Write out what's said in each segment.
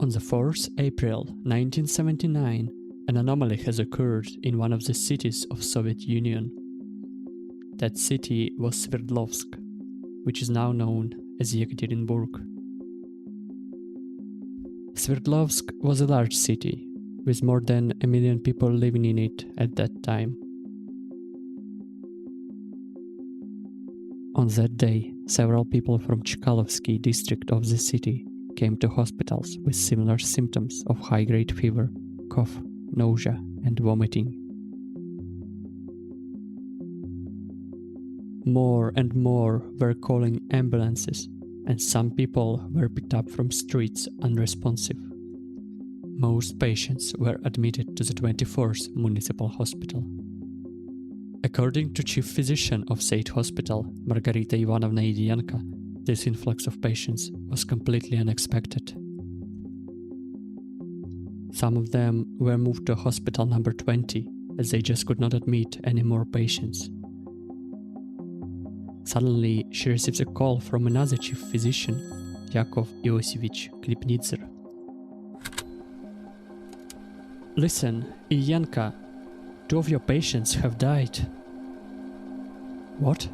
On the 4th April 1979, an anomaly has occurred in one of the cities of Soviet Union. That city was Sverdlovsk, which is now known as Yekaterinburg. Sverdlovsk was a large city, with more than 1 million people living in it at that time. On that day, several people from Chkalovsky district of the city came to hospitals with similar symptoms of high-grade fever, cough, nausea, and vomiting. More and more were calling ambulances, and some people were picked up from streets unresponsive. Most patients were admitted to the 24th Municipal Hospital. According to chief physician of said hospital, Margarita Ivanovna Ilyenko, this influx of patients was completely unexpected. Some of them were moved to hospital number 20, as they just could not admit any more patients. Suddenly, she receives a call from another chief physician, Yakov Iosifovich Klipnitzer. "Listen, Ilyenko, 2 of your patients have died." "What?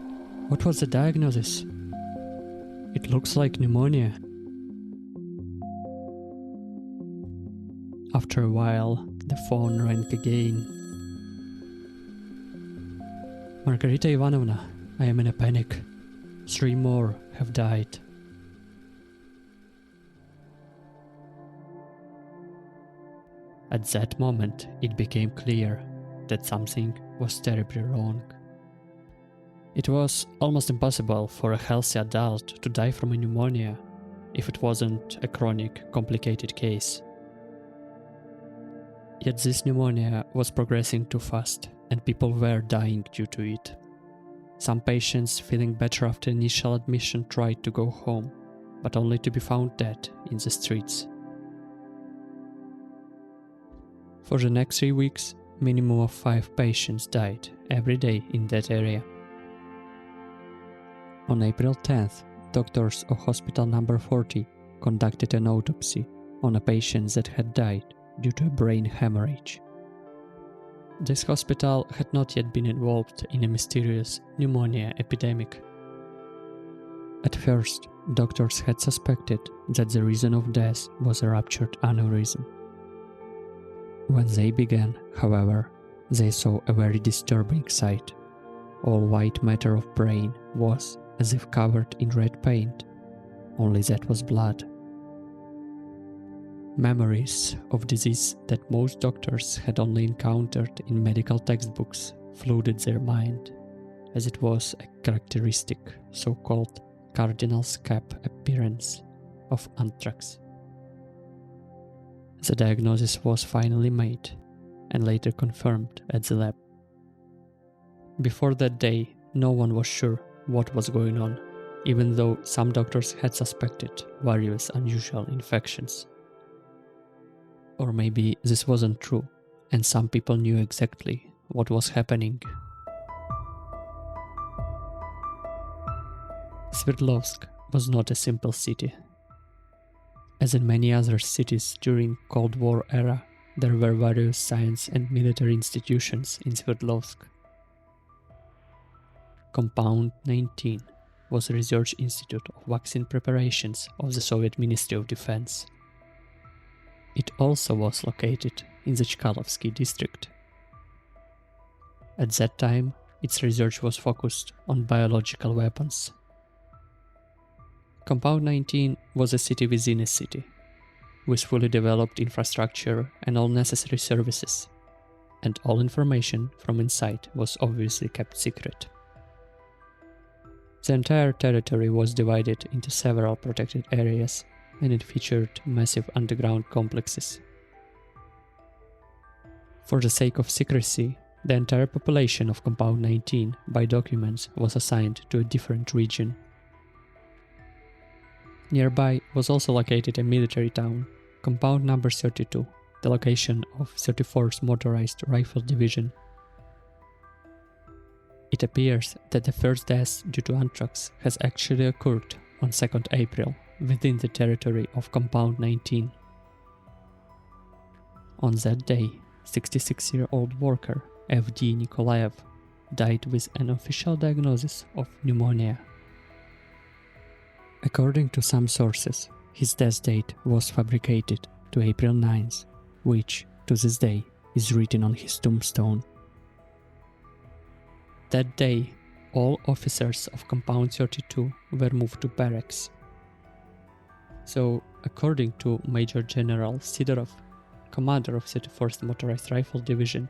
What was the diagnosis?" "It looks like pneumonia." After a while, the phone rang again. "Margarita Ivanovna, I am in a panic. 3 more have died." At that moment, it became clear that something was terribly wrong. It was almost impossible for a healthy adult to die from a pneumonia if it wasn't a chronic, complicated case. Yet this pneumonia was progressing too fast, and people were dying due to it. Some patients, feeling better after initial admission, tried to go home, but only to be found dead in the streets. For the next 3 weeks, minimum of 5 patients died every day in that area. On April 10th, doctors of hospital number 40 conducted an autopsy on a patient that had died due to a brain hemorrhage. This hospital had not yet been involved in a mysterious pneumonia epidemic. At first, doctors had suspected that the reason of death was a ruptured aneurysm. When they began, however, they saw a very disturbing sight. All white matter of brain was as if covered in red paint, only that was blood. Memories of disease that most doctors had only encountered in medical textbooks flooded their mind, as it was a characteristic so-called cardinal's cap appearance of anthrax. The diagnosis was finally made and later confirmed at the lab. Before that day, no one was sure what was going on, even though some doctors had suspected various unusual infections. Or maybe this wasn't true, and some people knew exactly what was happening. Sverdlovsk was not a simple city. As in many other cities during Cold War era, there were various science and military institutions in Sverdlovsk. Compound 19 was a research institute of vaccine preparations of the Soviet Ministry of Defense. It also was located in the Chkalovsky district. At that time, its research was focused on biological weapons. Compound 19 was a city within a city, with fully developed infrastructure and all necessary services, and all information from inside was obviously kept secret. The entire territory was divided into several protected areas, and it featured massive underground complexes. For the sake of secrecy, the entire population of Compound 19 by documents was assigned to a different region. Nearby was also located a military town, Compound number 32, the location of 34th Motorized Rifle Division. It appears that the first death due to anthrax has actually occurred on 2nd April within the territory of Compound 19. On that day, 66-year-old worker F.D. Nikolaev died with an official diagnosis of pneumonia. According to some sources, his death date was fabricated to April 9th, which, to this day, is written on his tombstone. That day, all officers of Compound 32 were moved to barracks. So, according to Major General Sidorov, commander of 31st Motorized Rifle Division,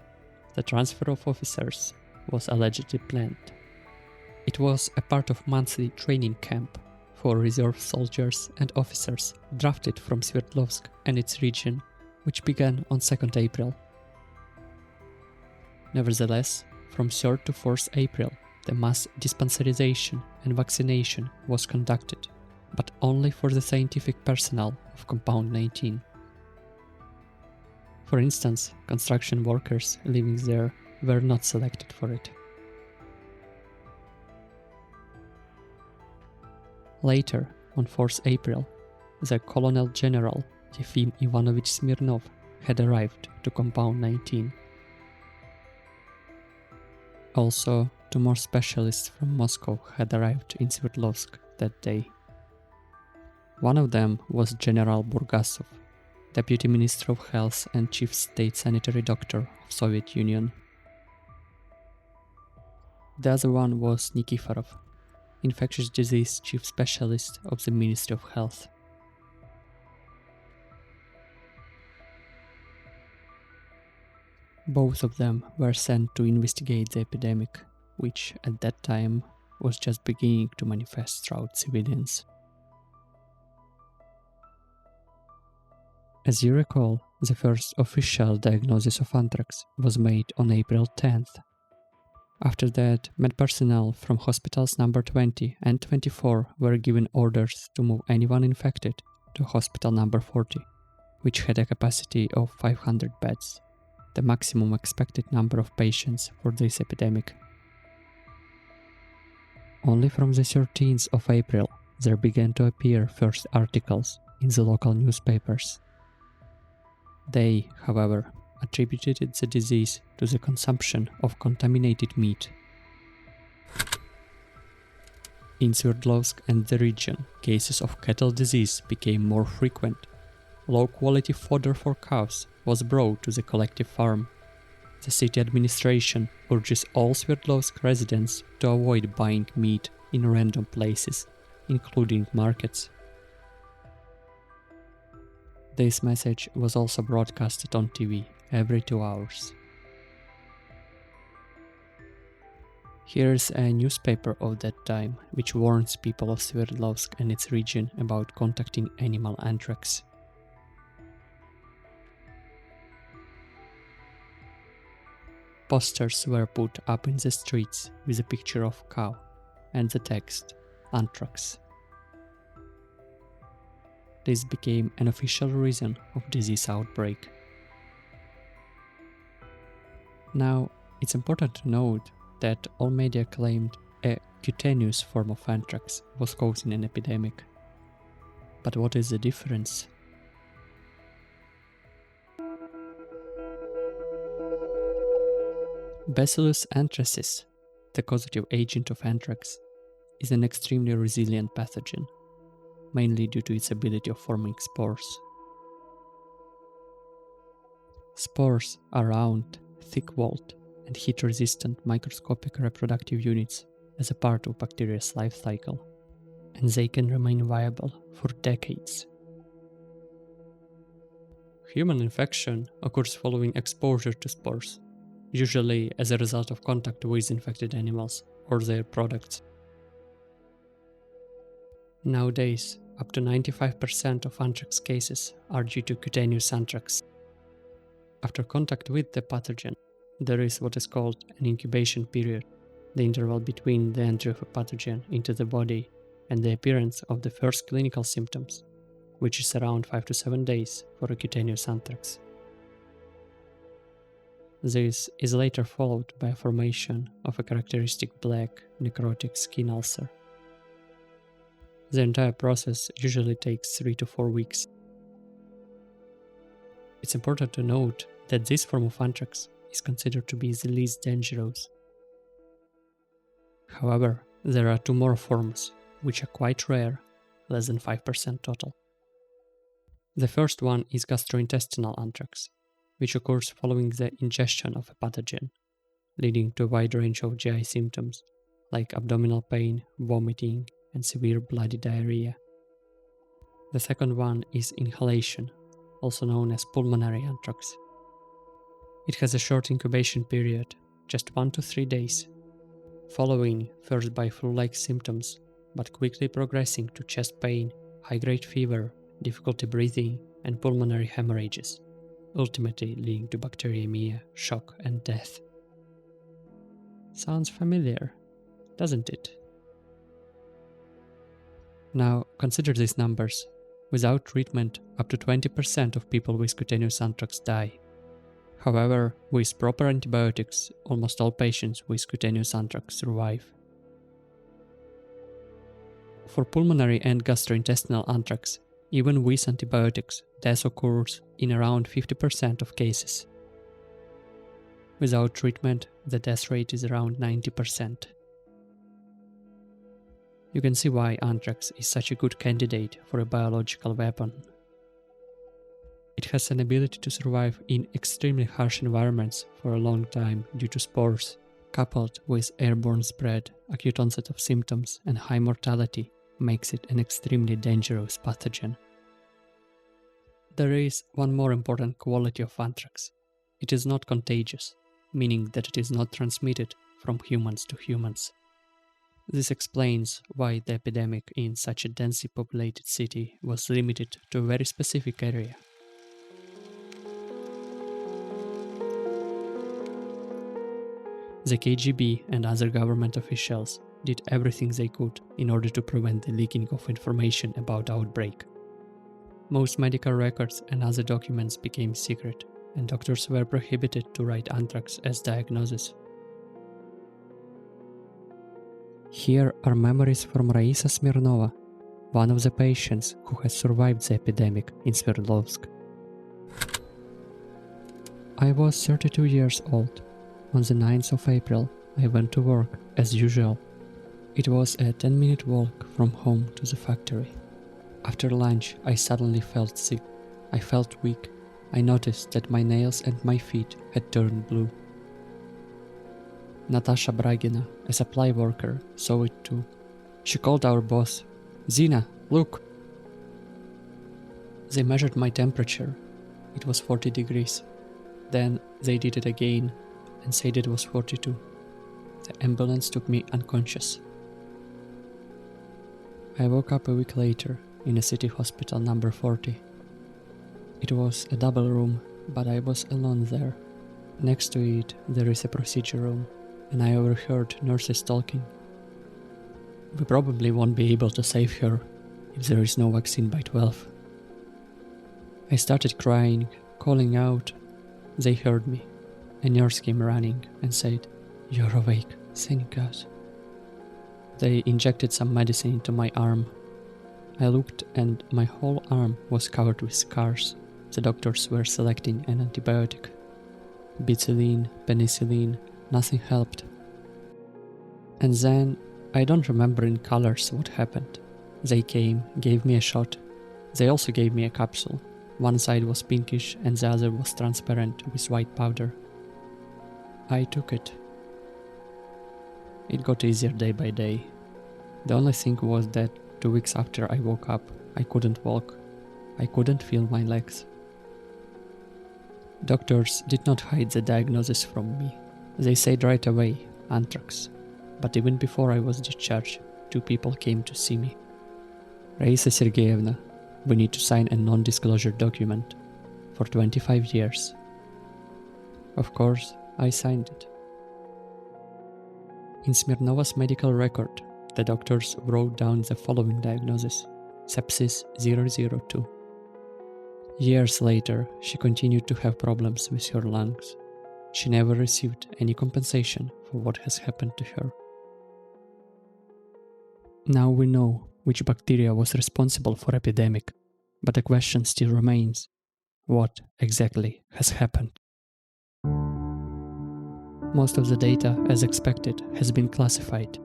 the transfer of officers was allegedly planned. It was a part of monthly training camp for reserve soldiers and officers drafted from Sverdlovsk and its region, which began on 2nd April. Nevertheless, from 3rd to 4th April, the mass dispensarization and vaccination was conducted, but only for the scientific personnel of Compound 19. For instance, construction workers living there were not selected for it. Later, on 4th April, the Colonel General Yefim Ivanovich Smirnov had arrived to Compound 19. Also, 2 more specialists from Moscow had arrived in Sverdlovsk that day. One of them was General Burgasov, Deputy Minister of Health and Chief State Sanitary Doctor of Soviet Union. The other one was Nikiforov, Infectious Disease Chief Specialist of the Ministry of Health. Both of them were sent to investigate the epidemic, which at that time was just beginning to manifest throughout civilians. As you recall, the first official diagnosis of anthrax was made on April 10th. After that, med personnel from hospitals number 20 and 24 were given orders to move anyone infected to hospital number 40, which had a capacity of 500 beds, the maximum expected number of patients for this epidemic. Only from the 13th of April there began to appear first articles in the local newspapers. They, however, attributed the disease to the consumption of contaminated meat. In Sverdlovsk and the region, cases of cattle disease became more frequent. Low-quality fodder for cows was brought to the collective farm. The city administration urges all Sverdlovsk residents to avoid buying meat in random places, including markets. This message was also broadcasted on TV every 2 hours. Here's a newspaper of that time which warns people of Sverdlovsk and its region about contacting animal anthrax. Posters were put up in the streets with a picture of cow and the text "Anthrax." This became an official reason of disease outbreak. Now, it's important to note that all media claimed a cutaneous form of anthrax was causing an epidemic. But what is the difference? Bacillus anthracis, the causative agent of anthrax, is an extremely resilient pathogen, mainly due to its ability of forming spores. Spores are round, thick-walled, and heat-resistant microscopic reproductive units as a part of bacteria's life cycle, and they can remain viable for decades. Human infection occurs following exposure to spores, usually as a result of contact with infected animals or their products. Nowadays, up to 95% of anthrax cases are due to cutaneous anthrax. After contact with the pathogen, there is what is called an incubation period, the interval between the entry of a pathogen into the body and the appearance of the first clinical symptoms, which is around 5 to 7 days for a cutaneous anthrax. This is later followed by a formation of a characteristic black necrotic skin ulcer. The entire process usually takes 3 to 4 weeks. it's important to note that this form of anthrax is considered to be the least dangerous. However, there are two more forms, which are quite rare, less than 5% total. The first one is gastrointestinal anthrax, which occurs following the ingestion of a pathogen, leading to a wide range of GI symptoms like abdominal pain, vomiting, and severe bloody diarrhea. The second one is inhalation, also known as pulmonary anthrax. It has a short incubation period, just 1 to 3 days, following first by flu-like symptoms, but quickly progressing to chest pain, high-grade fever, difficulty breathing, and pulmonary hemorrhages, ultimately leading to bacteremia, shock, and death. Sounds familiar, doesn't it? Now, consider these numbers. Without treatment, up to 20% of people with cutaneous anthrax die. However, with proper antibiotics, almost all patients with cutaneous anthrax survive. For pulmonary and gastrointestinal anthrax, even with antibiotics, death occurs in around 50% of cases. Without treatment, the death rate is around 90%. You can see why anthrax is such a good candidate for a biological weapon. It has an ability to survive in extremely harsh environments for a long time due to spores, coupled with airborne spread, acute onset of symptoms, and high mortality makes it an extremely dangerous pathogen. There is one more important quality of anthrax. It is not contagious, meaning that it is not transmitted from humans to humans. This explains why the epidemic in such a densely populated city was limited to a very specific area. The KGB and other government officials did everything they could in order to prevent the leaking of information about the outbreak. Most medical records and other documents became secret, and doctors were prohibited to write anthrax as diagnosis. Here are memories from Raisa Smirnova, one of the patients who has survived the epidemic in Sverdlovsk. I was 32 years old. On the 9th of April, I went to work as usual. It was a 10-minute walk from home to the factory. After lunch, I suddenly felt sick. I felt weak. I noticed that my nails and my feet had turned blue. Natasha Bragina, a supply worker, saw it too. She called our boss. "Zina, look!" They measured my temperature. It was 40 degrees. Then they did it again and said it was 42. The ambulance took me unconscious. I woke up a week later in a city hospital number 40. It was a double room, but I was alone there. Next to it, there is a procedure room, and I overheard nurses talking. "We probably won't be able to save her if there is no vaccine by 12. I started crying, calling out. They heard me. A nurse came running and said, "You're awake, thank God." They injected some medicine into my arm. I looked and my whole arm was covered with scars. The doctors were selecting an antibiotic. Bacillus, penicillin, nothing helped. And then, I don't remember in colors what happened. They came, gave me a shot. They also gave me a capsule. One side was pinkish and the other was transparent with white powder. I took it. It got easier day by day. The only thing was that 2 weeks after I woke up, I couldn't walk. I couldn't feel my legs. Doctors did not hide the diagnosis from me. They said right away, anthrax. But even before I was discharged, 2 people came to see me. "Raisa Sergeyevna, we need to sign a non-disclosure document for 25 years. Of course, I signed it. In Smirnova's medical record, the doctors wrote down the following diagnosis: sepsis 002. Years later, she continued to have problems with her lungs. She never received any compensation for what has happened to her. Now we know which bacteria was responsible for epidemic, but the question still remains: what exactly has happened. Most of the data, as expected, has been classified.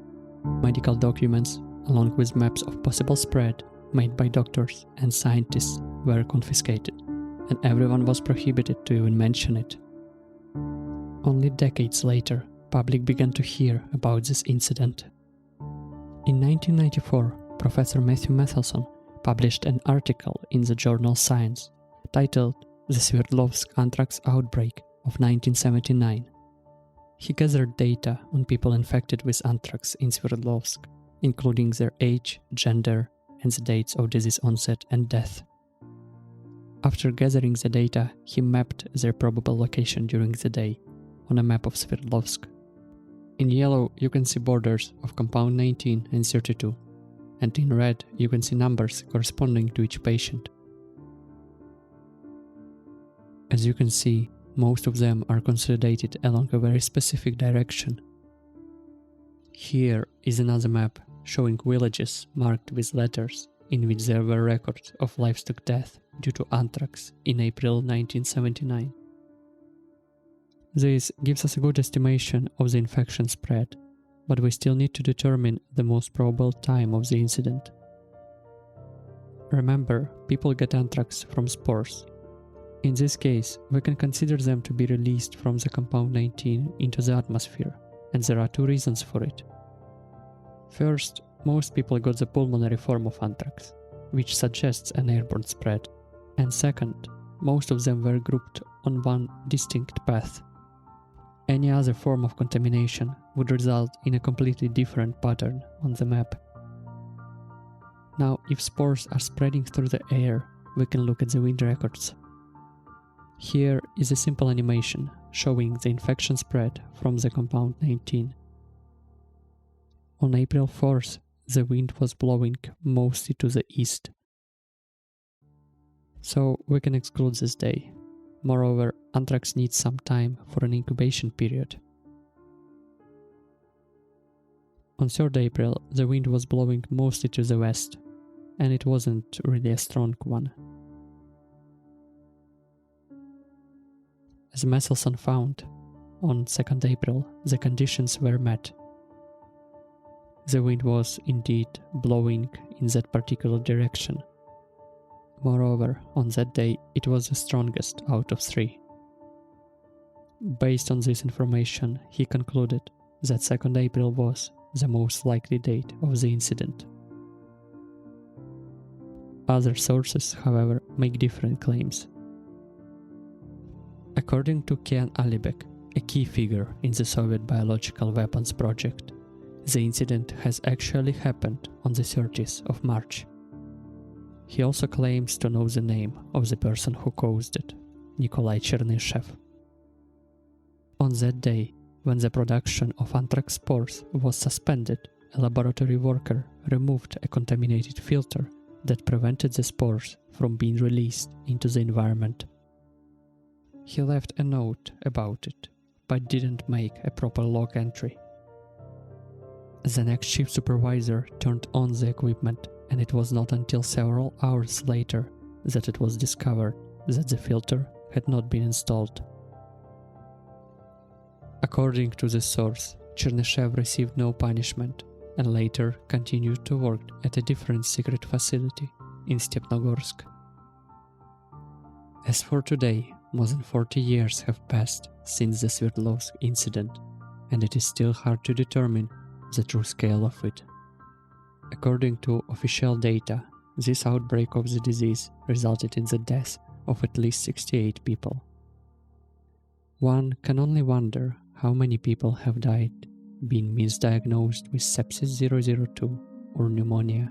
Medical documents, along with maps of possible spread made by doctors and scientists, were confiscated, and everyone was prohibited to even mention it. Only decades later, public began to hear about this incident. In 1994, Professor Matthew Meselson published an article in the journal Science titled The Sverdlovsk Anthrax Outbreak of 1979. He gathered data on people infected with anthrax in Sverdlovsk, including their age, gender, and the dates of disease onset and death. After gathering the data, he mapped their probable location during the day on a map of Sverdlovsk. In yellow, you can see borders of compound 19 and 32, and in red, you can see numbers corresponding to each patient. As you can see, most of them are consolidated along a very specific direction. Here is another map showing villages marked with letters in which there were records of livestock death due to anthrax in April 1979. This gives us a good estimation of the infection spread, but we still need to determine the most probable time of the incident. Remember, people get anthrax from spores. In this case, we can consider them to be released from the compound 19 into the atmosphere, and there are two reasons for it. First, most people got the pulmonary form of anthrax, which suggests an airborne spread, and second, most of them were grouped on one distinct path. Any other form of contamination would result in a completely different pattern on the map. Now, if spores are spreading through the air, we can look at the wind records. Here is a simple animation showing the infection spread from the compound 19. On April 4th, the wind was blowing mostly to the east. So we can exclude this day. Moreover, anthrax needs some time for an incubation period. On 3rd April, the wind was blowing mostly to the west, and it wasn't really a strong one. As Meselson found, on 2nd April, the conditions were met. The wind was indeed blowing in that particular direction. Moreover, on that day, it was the strongest out of 3. Based on this information, he concluded that 2nd April was the most likely date of the incident. Other sources, however, make different claims. According to Ken Alibek, a key figure in the Soviet biological weapons project, the incident has actually happened on the 30th of March. He also claims to know the name of the person who caused it, Nikolai Chernyshev. On that day, when the production of anthrax spores was suspended, a laboratory worker removed a contaminated filter that prevented the spores from being released into the environment. He left a note about it, but didn't make a proper log entry. The next shift supervisor turned on the equipment, and it was not until several hours later that it was discovered that the filter had not been installed. According to this source, Chernyshev received no punishment and later continued to work at a different secret facility in Stepnogorsk. As for today, more than 40 years have passed since the Sverdlovsk incident, and it is still hard to determine the true scale of it. According to official data, this outbreak of the disease resulted in the death of at least 68 people. One can only wonder how many people have died, being misdiagnosed with sepsis 002 or pneumonia.